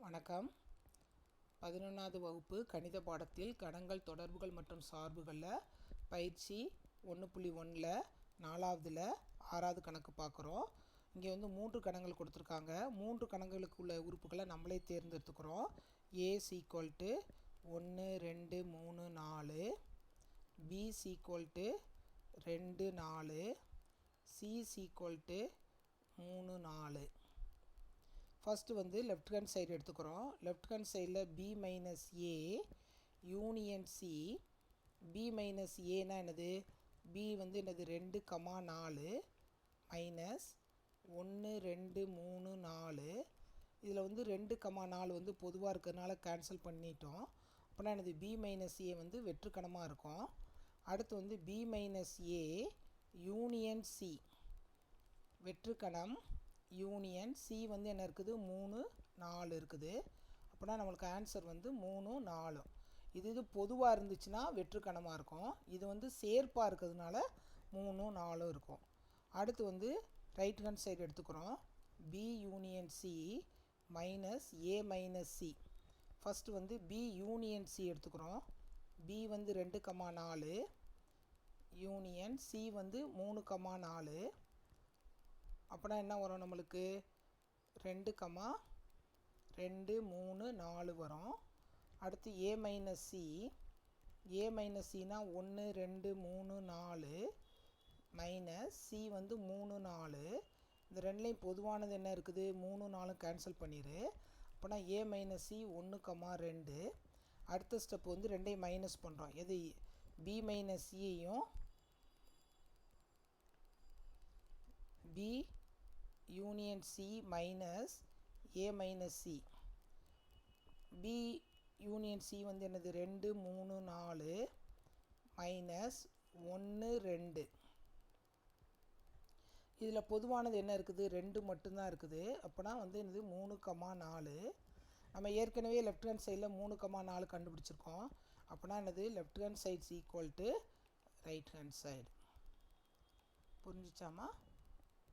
வணக்கம். 11வது வகுப்பு கணித பாடத்தில் கணங்கள், தொடர்புகள் மற்றும் சார்புகளில் பயிற்சி 1.1ல் 4வதுல 6வது கணக்கு பார்க்குறோம். இங்கே வந்து 3 கணங்கள் கொடுத்துருக்காங்க. 3 கணங்களுக்கு உள்ள உறுப்புகளை நம்மளே தேர்ந்தெடுத்துக்கிறோம். A = 1 2 3 4, B = 2 4, C = 3 4. ஃபஸ்ட்டு வந்து லெஃப்ட் ஹேண்ட் சைடு எடுத்துக்கிறோம். லெஃப்ட் ஹேண்ட் சைடில் B - A union C. B - Aனா என்னது? B வந்து என்னது? 2, 4 மைனஸ் 1 2 3 4. இதில் வந்து 2, 4 வந்து பொதுவாக இருக்கிறதுனால கேன்சல் பண்ணிட்டோம். அப்படின்னா என்னது? B - A வந்து வெற்றுக்கணமாக இருக்கும். அடுத்து வந்து B - A யூனியன் C வெற்றுக்கணம் யூனியன் C வந்து என்ன இருக்குது? 3 4 இருக்குது. அப்படின்னா நம்மளுக்கு ஆன்சர் வந்து 3 4. இது பொதுவாக இருந்துச்சுன்னா வெற்றுக்கணமாக இருக்கும். இது வந்து சேர்ப்பாக இருக்கிறதுனால 3 4 இருக்கும். அடுத்து வந்து ரைட் ஹேண்ட் சைடு எடுத்துக்கிறோம். B union C minus A minus C. First வந்து B யூனியன் C எடுத்துக்கிறோம். B வந்து 2, 4 யூனியன் C வந்து 3, 4. அப்படின்னா என்ன வரும் நம்மளுக்கு? 2, 2 3 4 வரும். அடுத்து A - C. A - Cனா 1 2 3 4 minus C வந்து 3 4. இந்த ரெண்டுலேயும் பொதுவானது என்ன இருக்குது? 3 4 கேன்சல் பண்ணிடு. அப்போனா A - C 1, 2. அடுத்த ஸ்டெப் வந்து ரெண்டையும் மைனஸ் பண்ணுறோம். எது? B - Cயையும் B union C minus A minus C. B union C வந்து என்னது? 2 3 4 மைனஸ் 1 2. இதில் பொதுவானது என்ன இருக்குது? 2 மட்டும்தான் இருக்குது. அப்போனா வந்து என்னது? 3, 4. நம்ம ஏற்கனவே லெஃப்ட் ஹேண்ட் சைடில் 3, 4 கண்டுபிடிச்சிருக்கோம். அப்போனா என்னது? Left hand sides equal to right hand side. புரிஞ்சிச்சாமா?